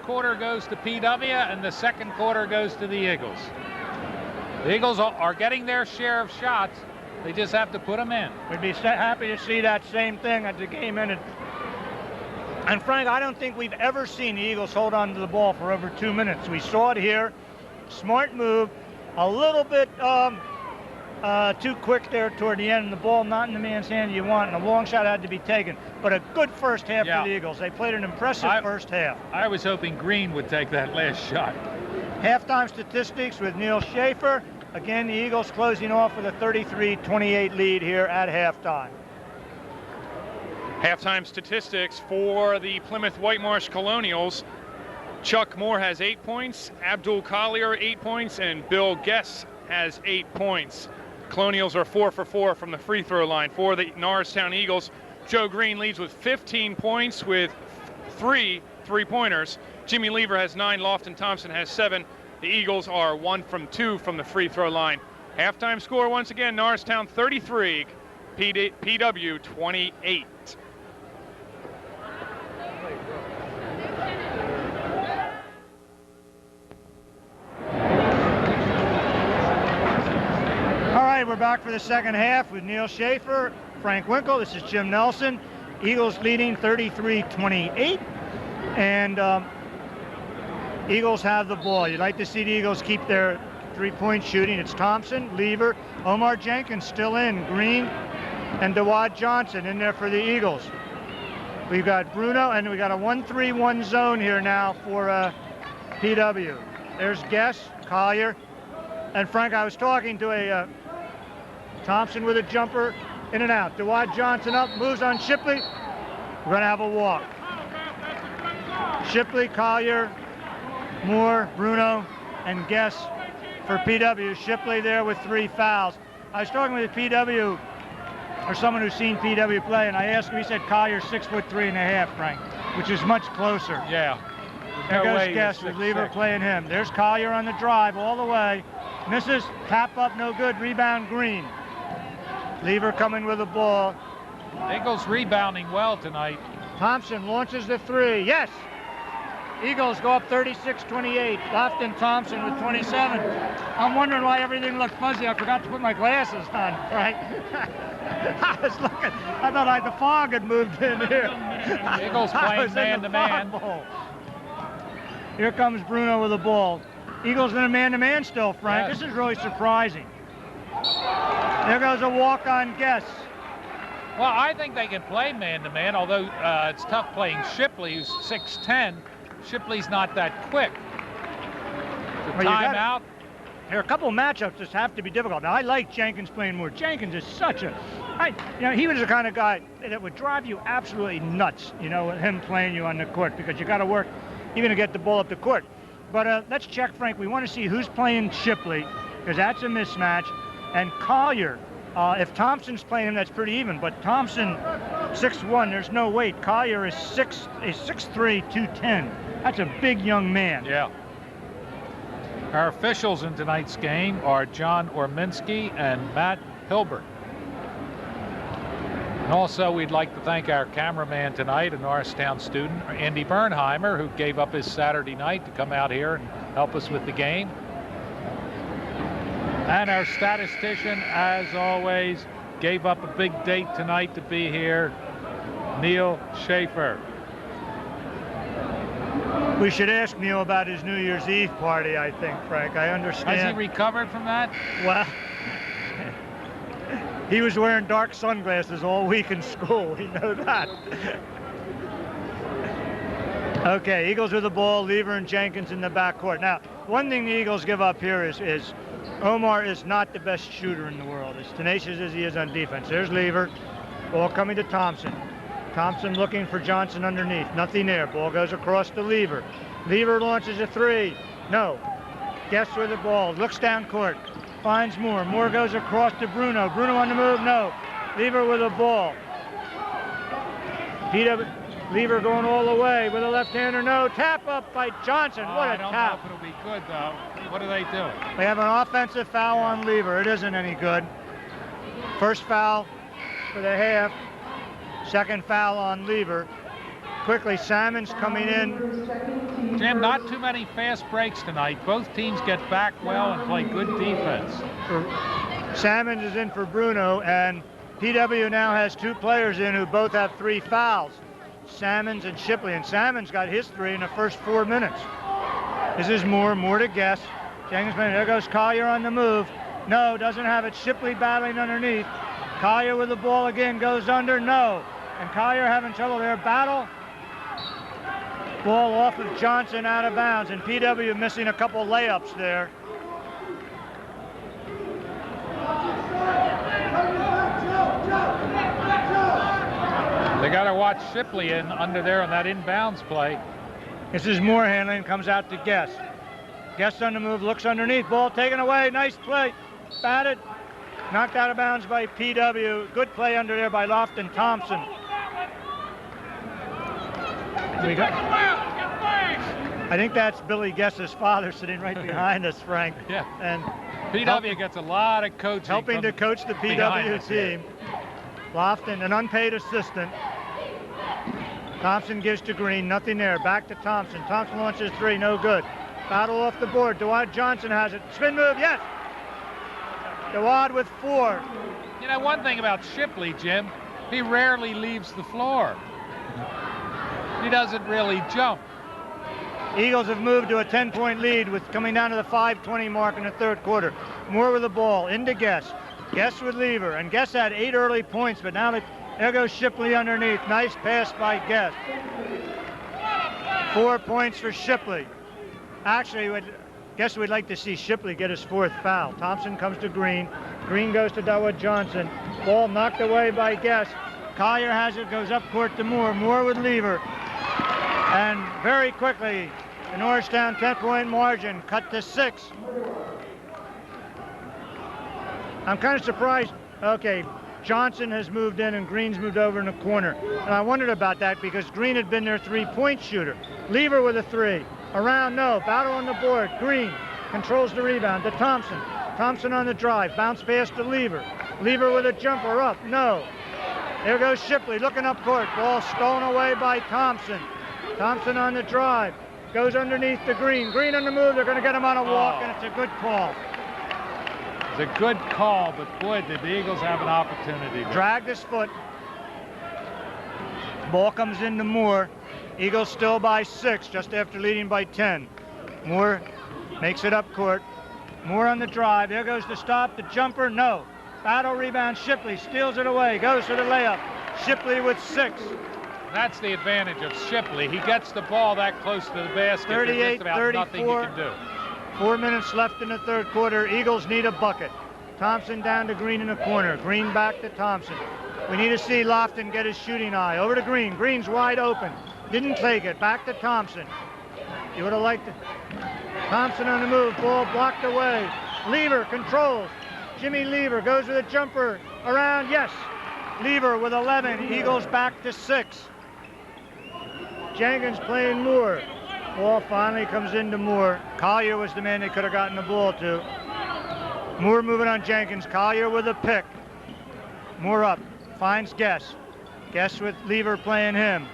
quarter goes to PW and the second quarter goes to the Eagles. The Eagles are getting their share of shots. They just have to put them in. We'd be happy to see that same thing at the game ended. And Frank, I don't think we've ever seen the Eagles hold on to the ball for over 2 minutes. We saw it here. Smart move. A little bit too quick there toward the end, and the ball not in the man's hand you want, and a long shot had to be taken. But a good first half for the Eagles. They played an impressive first half. I was hoping Green would take that last shot. Halftime statistics with Neil Schaefer. Again, the Eagles closing off with a 33-28 lead here at halftime. Halftime statistics for the Plymouth-Whitemarsh Colonials. Chuck Moore has 8 points, Abdul Collier 8 points, and Bill Guess has 8 points. Colonials are 4 for 4 from the free throw line. For the Norristown Eagles, Joe Green leads with 15 points with 3 3-pointers. Jimmy Lever has 9, Lofton Thompson has 7. The Eagles are 1 from 2 from the free throw line. Halftime score once again, Norristown 33, PW 28. All right, we're back for the second half with Neil Schaefer, Frank Winkle. This is Jim Nelson. Eagles leading 33-28. And Eagles have the ball. You'd like to see the Eagles keep their three-point shooting. It's Thompson, Lever, Omar Jenkins still in, Green, and DeWad Johnson in there for the Eagles. We've got Bruno, and we got a 1-3-1 zone here now for PW. There's Guess, Collier, and Frank, I was talking to a Thompson with a jumper, in and out. DeWad Johnson up, moves on Shipley. We're going to have a walk. Shipley, Collier, Moore, Bruno, and Guess for PW. Shipley there with 3 fouls. I was talking with a PW, or someone who's seen PW play, and I asked him, he said Collier's 6'3.5", Frank, which is much closer. Yeah. There goes Guess with Lever playing him. There's Collier on the drive all the way. Misses, tap up, no good, rebound Green. Lever coming with the ball. Eagles rebounding well tonight. Thompson launches the 3, yes! Eagles go up 36-28. Lofton Thompson with 27. I'm wondering why everything looked fuzzy. I forgot to put my glasses on, right? I was looking. I thought the fog had moved in here. Eagles playing man-to-man. Here comes Bruno with the ball. Eagles in a man-to-man still, Frank. Yes. This is really surprising. There goes a walk on Guess. Well, I think they can play man-to-man, although it's tough playing Shipley, who's 6'10". Shipley's not that quick. The timeout. There are a couple of matchups that have to be difficult. Now, I like Jenkins playing more. Jenkins is such a, he was the kind of guy that would drive you absolutely nuts, him playing you on the court, because you got to work even to get the ball up the court. But let's check, Frank. We want to see who's playing Shipley, because that's a mismatch. And Collier, if Thompson's playing him, that's pretty even. But Thompson, 6'1", there's no weight. Collier is 6'3", 210. That's a big young man. Yeah. Our officials in tonight's game are John Orminski and Matt Hilbert. And also, we'd like to thank our cameraman tonight, a Norristown student, Andy Bernheimer, who gave up his Saturday night to come out here and help us with the game. And our statistician, as always, gave up a big date tonight to be here, Neil Schaefer. We should ask Neil about his New Year's Eve party, I think, Frank. I understand. Has he recovered from that? Well, he was wearing dark sunglasses all week in school. We know that. Okay, Eagles with the ball, Lever and Jenkins in the backcourt. Now, one thing the Eagles give up here is Omar is not the best shooter in the world, as tenacious as he is on defense. There's Lever, ball coming to Thompson. Thompson looking for Johnson underneath. Nothing there. Ball goes across to Lever. Lever launches a 3. No. Guess with the ball. Looks down court. Finds Moore. Moore goes across to Bruno. Bruno on the move. No. Lever with the ball. Lever going all the way with a left-hander. No. Tap up by Johnson. What a tap. I don't know if it'll be good, though. What do they do? They have an offensive foul on Lever. It isn't any good. First foul for the half. Second foul on Lever. Quickly, Salmon's coming in Jim, not too many fast breaks tonight. Both teams get back well and play good defense. Salmons is in for Bruno, and PW now has 2 players in who both have 3 fouls. Salmons and Shipley, and Salmons got his 3 in the first 4 minutes. This is Moore to Guess. Jenkins, there goes Collier on the move. No, doesn't have it. Shipley battling underneath. Collier with the ball again, goes under, no. And Collier having trouble there, battle. Ball off of Johnson out of bounds, and PW missing a couple layups there. They got to watch Shipley in under there on that inbounds play. This is Moore handling, comes out to Guess. Guess on the move, looks underneath, ball taken away, nice play. Batted, knocked out of bounds by PW. Good play under there by Lofton Thompson. I think that's Billy Guess's father sitting right behind us, Frank. Yeah. And PW gets a lot of coaching. Helping to coach the PW team. Lofton, an unpaid assistant. Thompson gives to Green, nothing there. Back to Thompson. Thompson launches 3, no good. Battle off the board. Dewad Johnson has it. Spin move, yes. Dewad with 4. You know, one thing about Shipley, Jim, he rarely leaves the floor. He doesn't really jump. Eagles have moved to a 10-point lead with coming down to the 5:20 mark in the 3rd quarter. Moore with the ball, into Guess. Guess with Lever, and Guess had 8 early points, but now there goes Shipley underneath. Nice pass by Guess. 4 points for Shipley. Actually, Guess we'd like to see Shipley get his 4th foul. Thompson comes to Green. Green goes to Dewad Johnson. Ball knocked away by Guess. Collier has it, goes up court to Moore. Moore with Lever. And very quickly, the Norristown 10-point margin cut to 6. I'm kind of surprised. Okay, Johnson has moved in and Green's moved over in the corner. And I wondered about that because Green had been their 3-point shooter. Lever with a 3. Around, no. Battle on the board. Green controls the rebound to Thompson. Thompson on the drive. Bounce pass to Lever. Lever with a jumper up. No. There goes Shipley looking up court. Ball stolen away by Thompson. Thompson on the drive. Goes underneath to Green. Green on the move. They're going to get him on a walk, and it's a good call. It's a good call, but boy, did the Eagles have an opportunity. Dragged his foot. Ball comes into Moore. Eagles still by 6, just after leading by 10. Moore makes it up court. Moore on the drive. There goes the stop. The jumper, no. Battle rebound. Shipley steals it away. Goes for the layup. Shipley with 6. That's the advantage of Shipley. He gets the ball that close to the basket. 38, There's just about nothing he 34. can do. 4 minutes left in the 3rd quarter. Eagles need a bucket. Thompson down to Green in the corner. Green back to Thompson. We need to see Lofton get his shooting eye. Over to Green. Green's wide open. Didn't take it. Back to Thompson. You would have liked it. Thompson on the move. Ball blocked away. Lever controls. Jimmy Lever goes with a jumper. Around, yes. Lever with 11. Eagles back to 6. Jenkins playing Moore. Ball finally comes into Moore. Collier was the man they could have gotten the ball to. Moore moving on Jenkins. Collier with a pick. Moore up. Finds Guess. Guess with Lever playing him.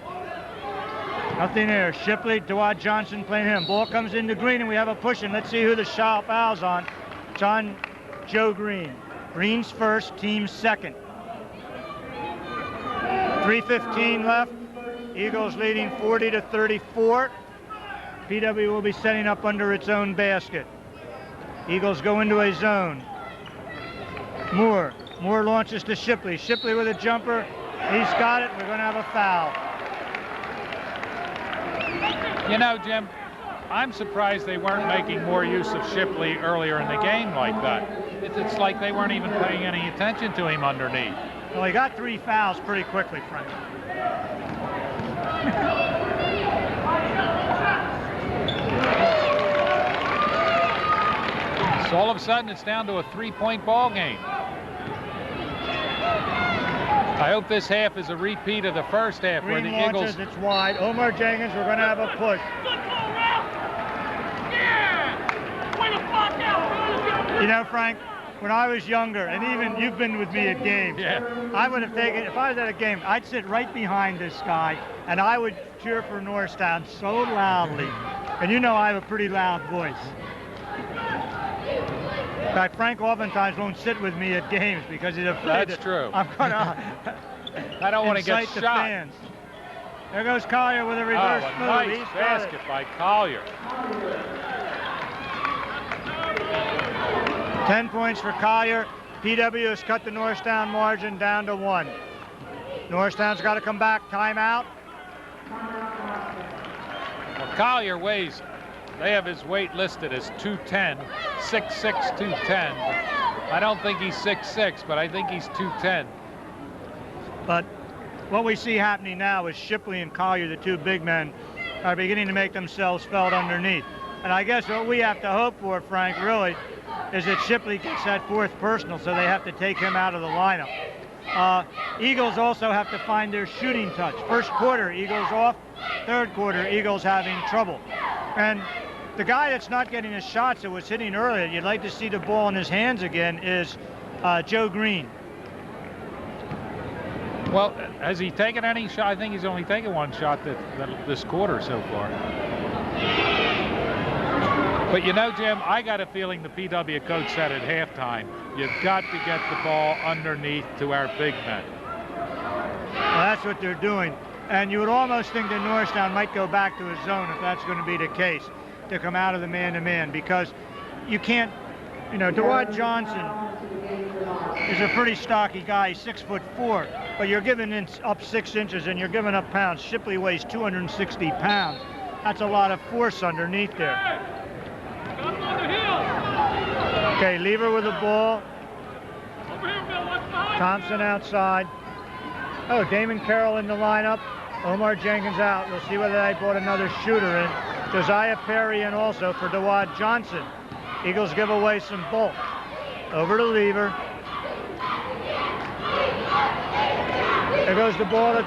Nothing there. Shipley, Dewad Johnson playing him. Ball comes into Green, and we have a push in. Let's see who the foul's on. It's on Joe Green. Green's first, team's second. 3:15 left. Eagles leading 40-34. PW will be setting up under its own basket. Eagles go into a zone. Moore launches to Shipley. Shipley with a jumper. He's got it. We're going to have a foul. You know, Jim, I'm surprised they weren't making more use of Shipley earlier in the game like that. It's like they weren't even paying any attention to him underneath. Well, he got 3 fouls pretty quickly, Frank. So all of a sudden, it's down to a 3-point ball game. I hope this half is a repeat of the first half where Green the launches, Eagles... it's wide. Omar Jenkins, we're going to have a push. You know, Frank, when I was younger, and even you've been with me at games, I would have taken, if I was at a game, I'd sit right behind this guy, and I would cheer for Norristown so loudly. And you know I have a pretty loud voice. In fact, Frank oftentimes won't sit with me at games because he's afraid That's true. I'm going to I don't want to get incite the shot. fans. There goes Collier with a reverse Oh, a move. nice He's got basket it. by Collier. 10 points for Collier. PW has cut the Norristown margin down to 1. Norristown's got to come back. Timeout. Well, Collier weighs, they have his weight listed as 210, 6'6", 210. I don't think he's 6'6", but I think he's 210. But what we see happening now is Shipley and Collier, the two big men, are beginning to make themselves felt underneath. And I guess what we have to hope for, Frank, really, is that Shipley gets that fourth personal, so they have to take him out of the lineup. Eagles also have to find their shooting touch. First quarter, Eagles off. Third quarter, Eagles having trouble. And the guy that's not getting his shots that was hitting earlier, you'd like to see the ball in his hands again, is Joe Green. Well, has he taken any shot? I think he's only taken one shot this quarter so far. But you know, Jim, I got a feeling the PW coach said at halftime, you've got to get the ball underneath to our big men. Well, that's what they're doing. And you would almost think that Norristown might go back to his zone if that's going to be the case, to come out of the man-to-man, because you can't, you know, Dewad Johnson is a pretty stocky guy. He's 6'4", but you're giving up 6 inches and you're giving up pounds. Shipley weighs 260 pounds. That's a lot of force underneath there. Okay, Lever with the ball. Thompson outside. Oh, Damon Carroll in the lineup. Omar Jenkins out. We'll see whether they brought another shooter in. Josiah Perry in also for Dewad Johnson. Eagles give away some bulk. Over to Lever. There goes the ball.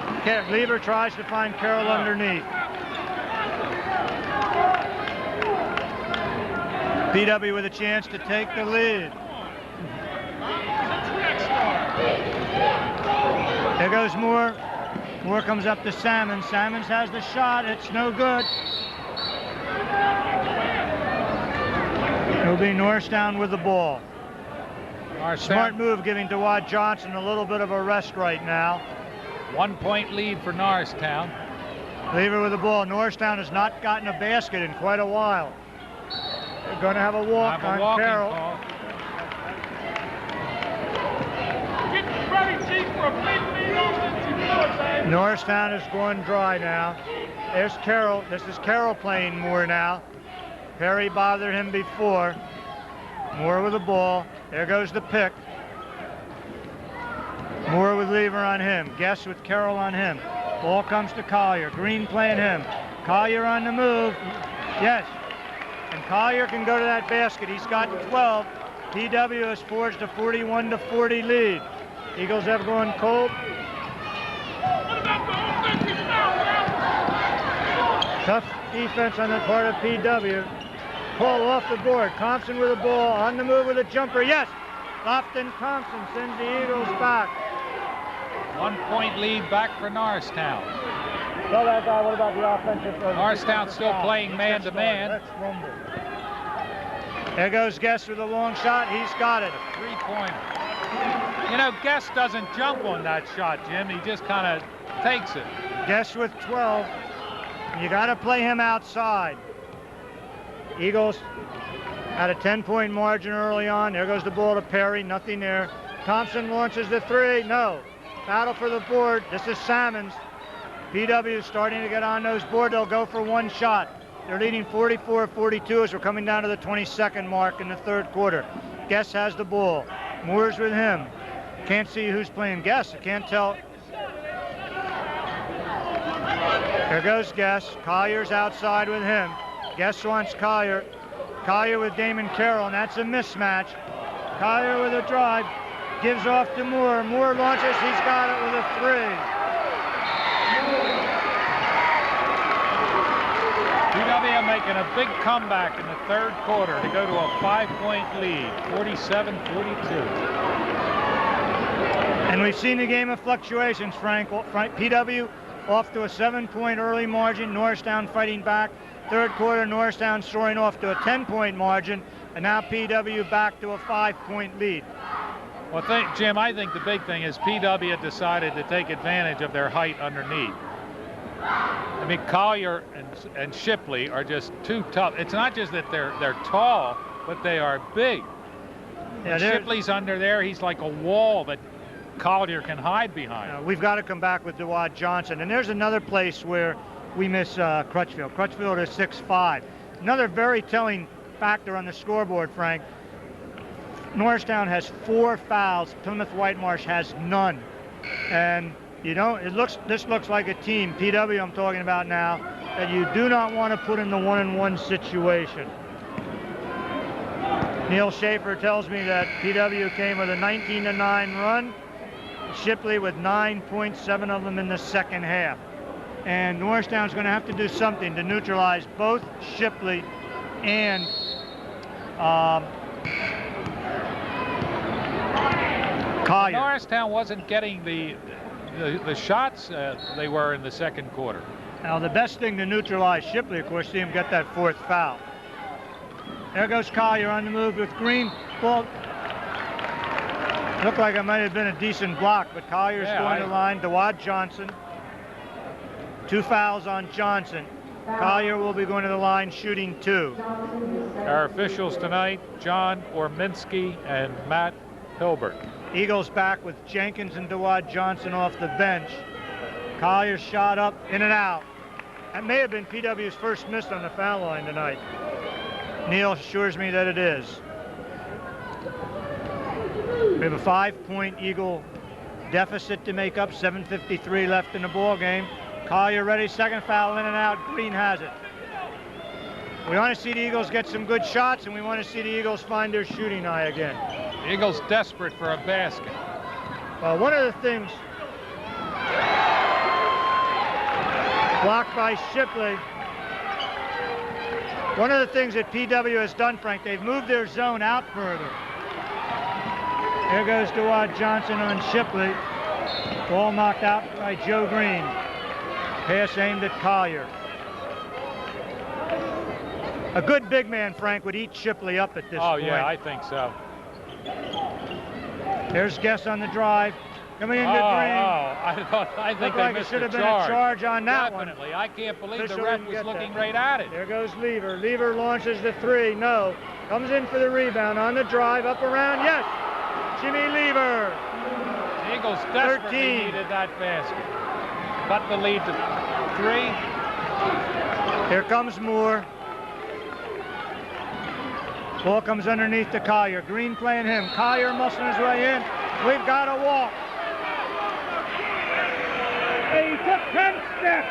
Lever tries to find Carroll underneath. PW with a chance to take the lead. There goes Moore. Moore comes up to Salmons. Salmons has the shot. It's no good. It'll be Norristown with the ball. Smart move giving Dewad Johnson a little bit of a rest right now. 1 point lead for Norristown. Lever with the ball. Norristown has not gotten a basket in quite a while. They're going to have a walk on Carroll. Call. Norristown is going dry now. There's Carroll. This is Carroll playing Moore now. Perry bothered him before. Moore with the ball. There goes the pick. Moore with Lever on him. Guess with Carroll on him. Ball comes to Collier. Green playing him. Collier on the move. Yes. And Collier can go to that basket. He's got 12. PW has forged a 41-40 lead. Eagles have gone cold. Tough defense on the part of PW. Ball off the board. Thompson with the ball. On the move with a jumper. Yes! Lofton Thompson sends the Eagles back. 1 point lead back for Norristown. Tell that guy, what about the offensive? Norristown still playing man-to-man. Let's rumble. There goes Guest with a long shot. He's got it. A three-pointer. You know, Guest doesn't jump on that shot, Jim. He just kind of takes it. Guest with 12. You got to play him outside. Eagles had a 10-point margin early on. There goes the ball to Perry. Nothing there. Thompson launches the three. No. Battle for the board. This is Salmons. PW is starting to get on those boards. They'll go for one shot. They're leading 44-42 as we're coming down to the 22nd mark in the third quarter. Guess has the ball. Moore's with him. Can't see who's playing Guess. I can't tell. There goes Guess. Collier's outside with him. Guess wants Collier. Collier with Damon Carroll, and that's a mismatch. Collier with a drive. Gives off to Moore. Moore launches. He's got it with a three. PW making a big comeback in the third quarter to go to a 5-point lead, 47-42. And we've seen a game of fluctuations, Frank. PW off to a 7-point early margin. Norristown fighting back. Third quarter, Norristown soaring off to a 10-point margin, and now PW back to a 5-point lead. Well, Jim, I think the big thing is PW decided to take advantage of their height underneath. I mean, Collier and Shipley are just too tough. It's not just that they're tall, but they are big. Yeah, Shipley's under there. He's like a wall that Collier can hide behind. We've got to come back with DeWad Johnson. And there's another place where we miss Crutchfield. Crutchfield is 6'5". Another very telling factor on the scoreboard, Frank. Norristown has 4 fouls. Plymouth-Whitemarsh has none. And this looks like a team, PW I'm talking about now, that you do not want to put in the 1-on-1 situation. Neil Schaefer tells me that PW came with a 19-9 run. Shipley with 9.7 of them in the second half. And Norristown's going to have to do something to neutralize both Shipley and Collier. Norristown wasn't getting the shots they were in the second quarter. Now the best thing to neutralize Shipley, of course, see him get that 4th foul. There goes Collier on the move with Green. Ball. Looked like it might have been a decent block, but Collier's going to the line. DeWad Johnson. 2 fouls on Johnson. Collier will be going to the line shooting 2. Our officials tonight, John Orminski and Matt Hilbert. Eagles back with Jenkins and DeWad Johnson off the bench. Collier shot up, in and out. That may have been PW's first miss on the foul line tonight. Neil assures me that it is. We have a 5-point Eagle deficit to make up, 7:53 left in the ball game. Collier ready, second foul, in and out. Green has it. We want to see the Eagles get some good shots, and we want to see the Eagles find their shooting eye again. The Eagles desperate for a basket. Well, one of the things blocked by Shipley. One of the things that PW has done, Frank, they've moved their zone out further. There goes DeWad Johnson on Shipley. Ball knocked out by Joe Green. Pass aimed at Collier. A good big man, Frank, would eat Shipley up at this point. Oh, yeah, I think so. There's Guess on the drive. Coming into Green. I think they missed should have the been a charge on that one. Definitely. I can't believe Official the ref didn't was get looking that. right at it. There goes Lever. Lever launches the 3. No. Comes in for the rebound on the drive. Up around. Yes. Jimmy Lever. The Eagles desperately 13. needed that basket. Cut the lead to 3. Here comes Moore. Ball comes underneath to Collier. Green playing him. Collier muscling his way in. We've got to walk. He took 10 steps.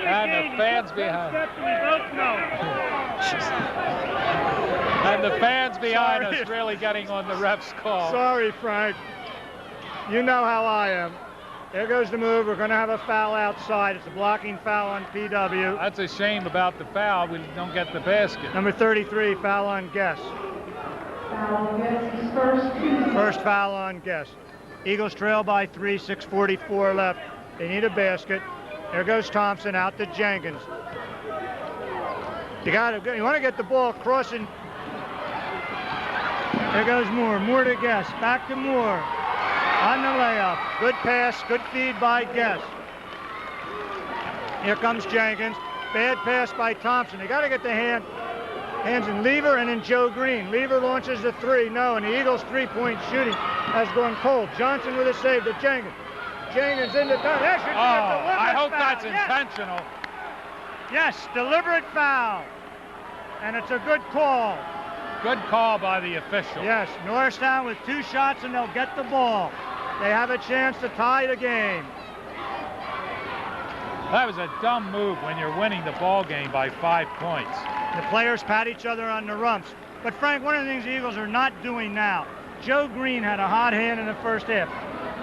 And the fans behind. We both know. And the fans behind us really getting on the ref's call. Sorry, Frank. You know how I am. There goes the move. We're going to have a foul outside. It's a blocking foul on PW. That's a shame about the foul. We don't get the basket. Number 33, foul on Guess. First foul on Guess. Eagles trail by 3, 6:44 left. They need a basket. There goes Thompson out to Jenkins. You want to get the ball crossing. There goes Moore. Moore to Guess. Back to Moore. On the layup. Good pass. Good feed by Guess. Here comes Jenkins. Bad pass by Thompson. They got to get the hands in Lever and in Joe Green. Lever launches the 3. No, and the Eagles' 3-point shooting has gone cold. Johnson with a save to Jenkins. Jenkins into time. That should be a deliberate I hope foul. that's intentional. Yes, deliberate foul. And it's a good call. Good call by the official. Yes, Norristown with 2 shots and they'll get the ball. They have a chance to tie the game. That was a dumb move when you're winning the ball game by 5 points. The players pat each other on the rumps. But Frank, one of the things the Eagles are not doing now, Joe Green had a hot hand in the first half.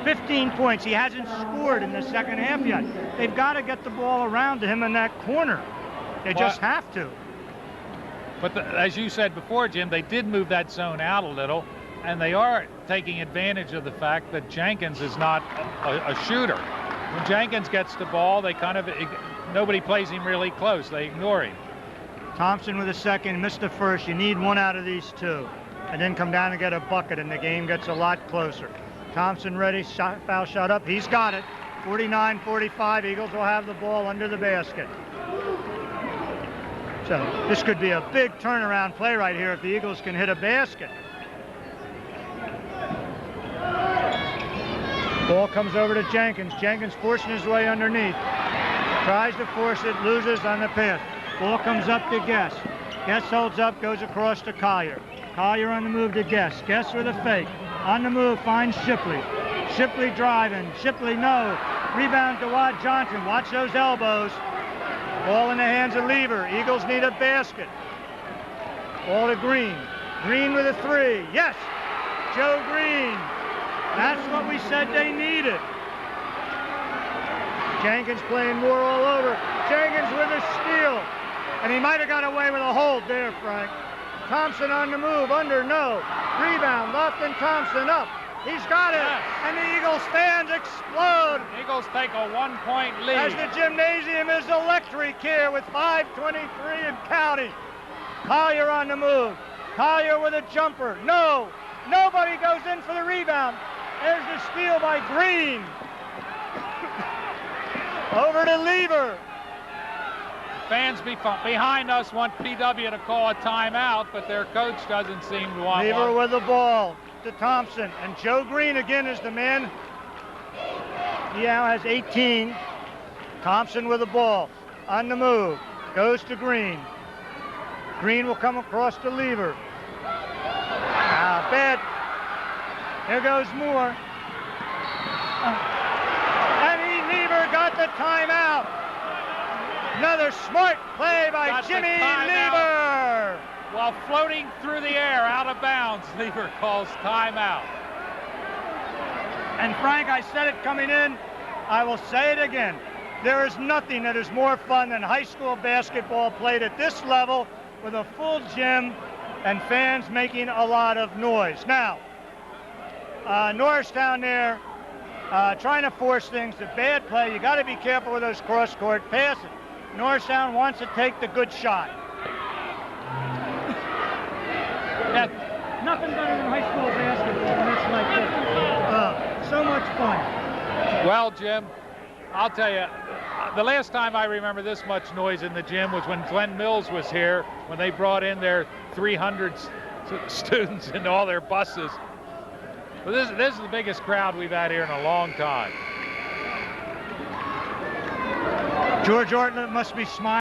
15 points. He hasn't scored in the second half yet. They've got to get the ball around to him in that corner. They just have to. But as you said before, Jim, they did move that zone out a little, and they are taking advantage of the fact that Jenkins is not a shooter. When Jenkins gets the ball, they kind of nobody plays him really close. They ignore him. Thompson with a second, missed the first. You need one out of these two. And then come down and get a bucket, and the game gets a lot closer. Thompson ready, foul shot up. He's got it. 49-45. Eagles will have the ball under the basket. So this could be a big turnaround play right here if the Eagles can hit a basket. Ball comes over to Jenkins. Jenkins forcing his way underneath. Tries to force it, loses on the pass. Ball comes up to Guess. Guess holds up, goes across to Collier. Collier on the move to Guess. Guess with a fake. On the move, finds Shipley. Shipley driving. Shipley, no. Rebound to Wad Johnson. Watch those elbows. Ball in the hands of Lever. Eagles need a basket. Ball to Green. Green with a three. Yes! Joe Green. That's what we said they needed. Jenkins playing more all over. Jenkins with a steal. And he might have got away with a hold there, Frank. Thompson on the move, under, no. Rebound, Lofton Thompson up. He's got it. Yes. And the Eagles fans explode. Eagles take a 1-point lead. As the gymnasium is electric here with 5:23 and counting. Collier on the move. Collier with a jumper. No. Nobody goes in for the rebound. There's the steal by Green. Over to Lever. Fans behind us want PW to call a timeout, but their coach doesn't seem to want Lever one. with the ball to Thompson. And Joe Green again is the man. He now has 18. Thompson with the ball. On the move. Goes to Green. Green will come across to Lever. Bad. There goes Moore. And Lever got the timeout. Another smart play by Jimmy Lever. While floating through the air out of bounds, Lever calls timeout. And Frank, I said it coming in, I will say it again. There is nothing that is more fun than high school basketball played at this level with a full gym and fans making a lot of noise. Now, Norristown there, trying to force things, a bad play. You got to be careful with those cross-court passes. Norristown wants to take the good shot. Yeah, nothing better than high school basketball when it's like this. So much fun. Well, Jim, I'll tell you, the last time I remember this much noise in the gym was when Glenn Mills was here, when they brought in their 300 students into all their buses. But this is the biggest crowd we've had here in a long time. George Ortland must be smiling.